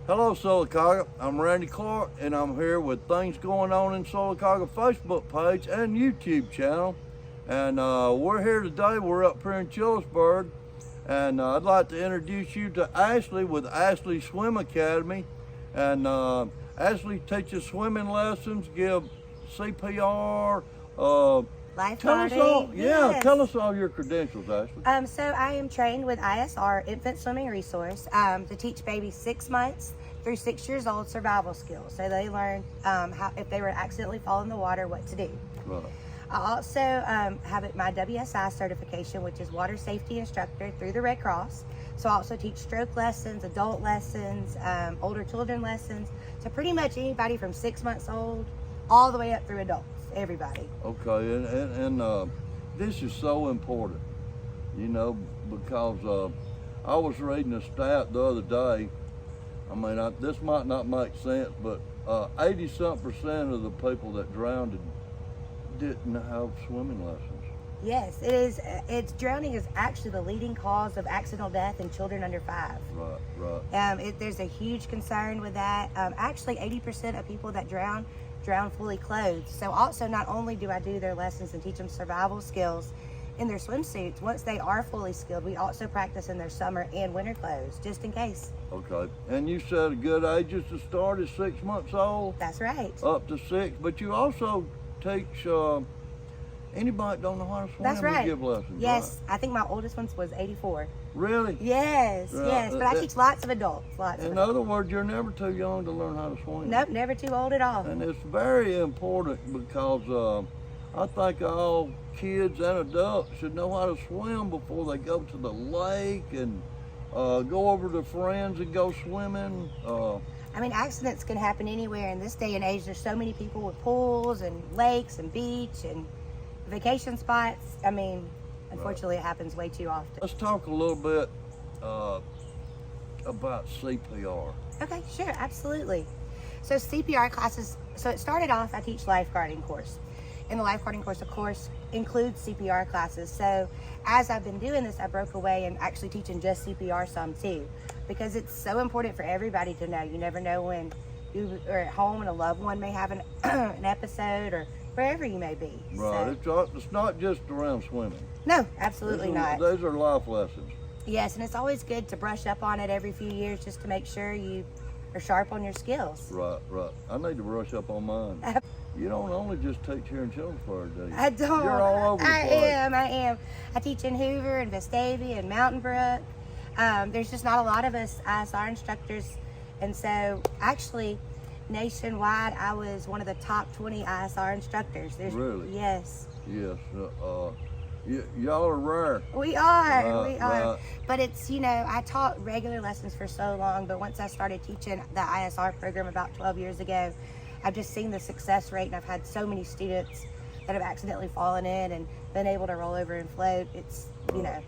Hello, Sylacauga. I'm Randy Clark, and I'm here with things going on in Sylacauga Facebook page and YouTube channel. And we're here today. We're up here in Chillisburg, and I'd like to introduce you to Ashley with Ashley Swim Academy. And Ashley teaches swimming lessons, give CPR. Tell us all, Yes. tell us all your credentials, Ashley. So I am trained with ISR, Infant Swimming Resource, to teach babies 6 months through 6 years old survival skills. So they learn how, if they were to accidentally fall in the water, what to do. Right. I also have my WSI certification, which is Water Safety Instructor through the Red Cross. So I also teach stroke lessons, adult lessons, older children lessons. So pretty much anybody from 6 months old all the way up through adults, everybody. Okay, and this is so important, because I was reading a stat the other day. I mean, this might not make sense, but 80-something% of the people that drowned didn't have swimming lessons. Yes, it is. Drowning is actually the leading cause of accidental death in children under 5. Right. There's a huge concern with that. Actually, 80% of people that drown fully clothed. So also, not only do I do their lessons and teach them survival skills in their swimsuits, once they are fully skilled, we also practice in their summer and winter clothes, just in case. Okay, and you said a good ages to start is 6 months old? That's right. Up to 6, but you also teach anybody that don't know how to swim. That's right. You give lessons. Yes, right? I think my oldest one was 84. Really? Yes, yes, but I teach lots of adults. In other words, you're never too young to learn how to swim. Nope, never too old at all. And it's very important because I think all kids and adults should know how to swim before they go to the lake and go over to friends and go swimming. I mean, accidents can happen anywhere in this day and age. There's so many people with pools and lakes and beach and vacation spots. I mean, unfortunately, it happens way too often. Let's talk a little bit about CPR. Okay, sure, absolutely. So CPR classes, so it started off, I teach lifeguarding course. And the lifeguarding course, of course, includes CPR classes. So as I've been doing this, I broke away and actually teaching just CPR some too, because it's so important for everybody to know. You never know when you are at home and a loved one may have an, an episode, or wherever you may be. Right, So, it's not just around swimming. no, absolutely not. Those are life lessons. Yes, and it's always good to brush up on it every few years just to make sure you are sharp on your skills. Right. I need to brush up on mine. You don't only just teach here in Chillisburg, do you? I don't. You're all over the place. I am. I teach in Hoover and Vestavia and Mountain Brook. There's just not a lot of us ISR instructors. And so actually, nationwide, I was one of the top 20 ISR instructors. Really? Yes. Yes. Y'all are rare. We are. Right, we are. right. But it's, I taught regular lessons for so long, but once I started teaching the ISR program about 12 years ago, I've just seen the success rate, and I've had so many students that have accidentally fallen in and been able to roll over and float. It's, Right.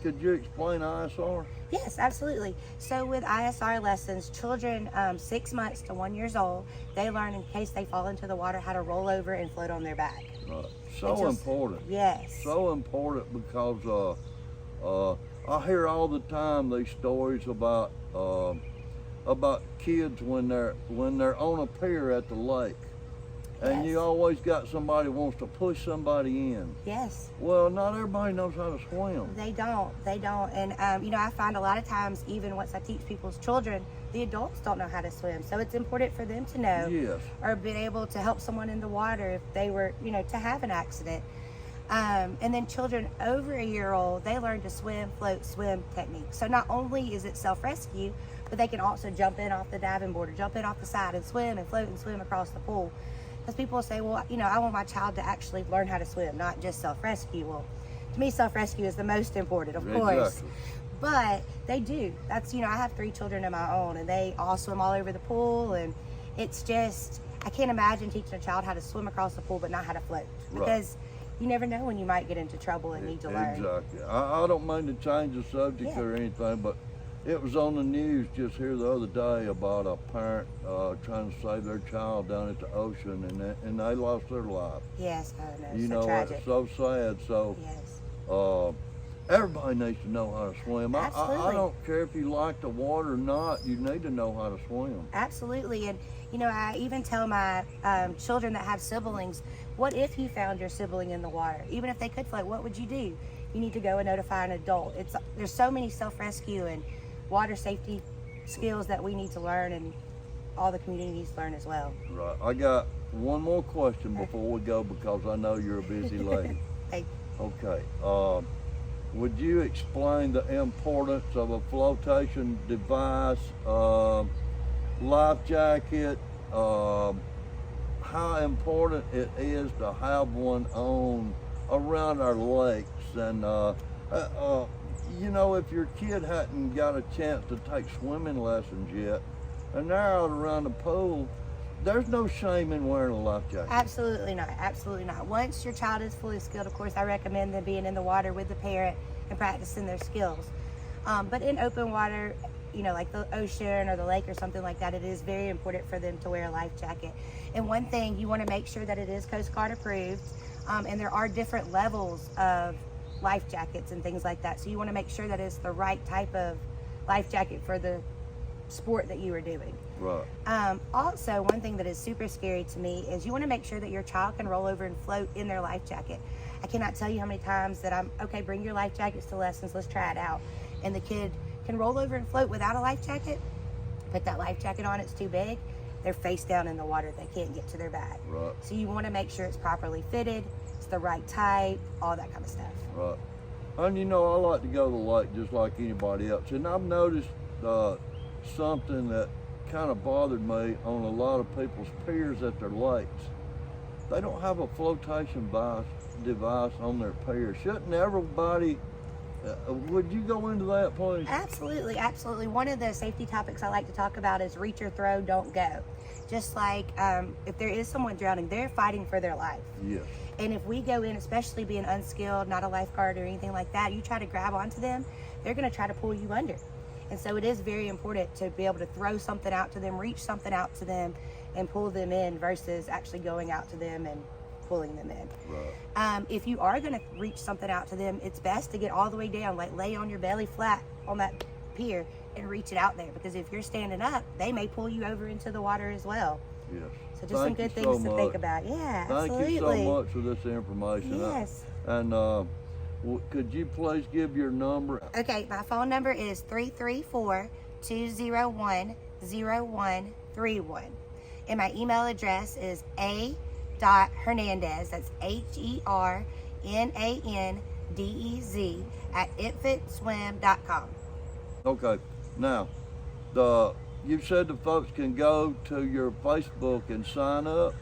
Could you explain ISR? Yes, absolutely. So with ISR lessons, children 6 months to 1 year old, they learn in case they fall into the water how to roll over and float on their back. Right. So important. Yes. So important because I hear all the time these stories about kids when they're on a pier at the lake, and Yes. you always got somebody who wants to push somebody in. Yes. Well, not everybody knows how to swim. They don't. And, I find a lot of times, even once I teach people's children, the adults don't know how to swim. So it's important for them to know Yes. or be able to help someone in the water if they were, to have an accident. And then children over a year old, they learn to swim, float, swim techniques. So not only is it self-rescue, but they can also jump in off the diving board or jump in off the side and swim and float and swim across the pool. Because people say, well, I want my child to actually learn how to swim, not just self-rescue. Well, to me, self-rescue is the most important, of course. Exactly. But they do. That's, I have 3 children of my own, and they all swim all over the pool. And it's just, I can't imagine teaching a child how to swim across the pool but not how to float. Right. Because you never know when you might get into trouble and need to learn. Exactly. I don't mean to change the subject or anything, but it was on the news just here the other day about a parent trying to save their child down at the ocean, and they lost their life. Yes, I know. You So know, tragic. it's so sad. So Yes. everybody needs to know how to swim. I Absolutely. don't care if you like the water or not. You need to know how to swim. Absolutely. And, you know, I even tell my children that have siblings, what if you found your sibling in the water? Even if they could float, what would you do? You need to go and notify an adult. There's so many self-rescue and water safety skills that we need to learn, and all the community needs to learn as well. Right. I got one more question before we go because I know you're a busy lady. Thank you. Okay. Would you explain the importance of a flotation device, life jacket, how important it is to have one on around our lakes, and you know, if your kid hadn't got a chance to take swimming lessons yet, and they're out around the pool, there's no shame in wearing a life jacket. Absolutely not. Absolutely not. Once your child is fully skilled, of course, I recommend them being in the water with the parent and practicing their skills. But in open water, you know, like the ocean or the lake or something like that, it is very important for them to wear a life jacket. And one thing, you want to make sure that it is Coast Guard approved. And there are different levels of life jackets and things like that. So you want to make sure that it's the right type of life jacket for the sport that you are doing. Right. Also, one thing that is super scary to me is you want to make sure that your child can roll over and float in their life jacket. I cannot tell you how many times that okay, bring your life jackets to lessons, let's try it out. And the kid can roll over and float without a life jacket, put that life jacket on, it's too big, they're face down in the water, they can't get to their bag. Right. So you want to make sure it's properly fitted, it's the right type, all that kind of stuff. Right. And you know, I like to go to the lake just like anybody else. And I've noticed something that kind of bothered me on a lot of people's piers at their lakes. They don't have a flotation device on their pier. Shouldn't everybody, would you go into that, please? Absolutely, absolutely. One of the safety topics I like to talk about is reach or throw, don't go. Just like if there is someone drowning, they're fighting for their life. Yes. And if we go in, especially being unskilled, not a lifeguard or anything like that, you try to grab onto them, they're going to try to pull you under. And so it is very important to be able to throw something out to them, reach something out to them, and pull them in versus actually going out to them and pulling them in. Right. If you are going to reach something out to them, it's best to get all the way down, like lay on your belly flat on that pier and reach it out there, because if you're standing up, they may pull you over into the water as well. Yes. So just some good things to think about. Yeah, absolutely. Thank you so much for this information. Yes. And could you please give your number? Okay, my phone number is 334-201-0131. And my email address is a.hernandez, that's HERNANDEZ @infantswim.com. Okay. Now, you said the folks can go to your Facebook and sign up.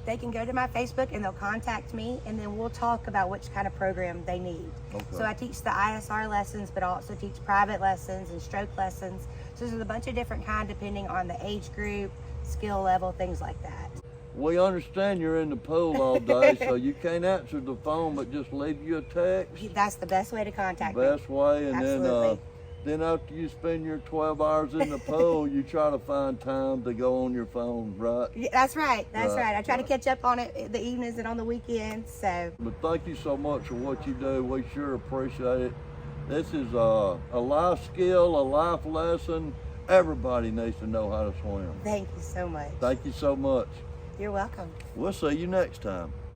They can go to my Facebook and they'll contact me, and then we'll talk about which kind of program they need. Okay. So I teach the ISR lessons, but I also teach private lessons and stroke lessons. So there's a bunch of different kind depending on the age group, skill level, things like that. We understand you're in the pool all day, so you can't answer the phone, but just leave you a text. That's the best way to contact me. Best way, and Absolutely. then after you spend your 12 hours in the pool, you try to find time to go on your phone, right? Yeah, that's right. That's right. I try to right. catch up on it the evenings and on the weekends. So But thank you so much for what you do. We sure appreciate it. This is a life skill, a life lesson. Everybody needs to know how to swim. thank you so much. Thank you so much. You're welcome. We'll see you next time.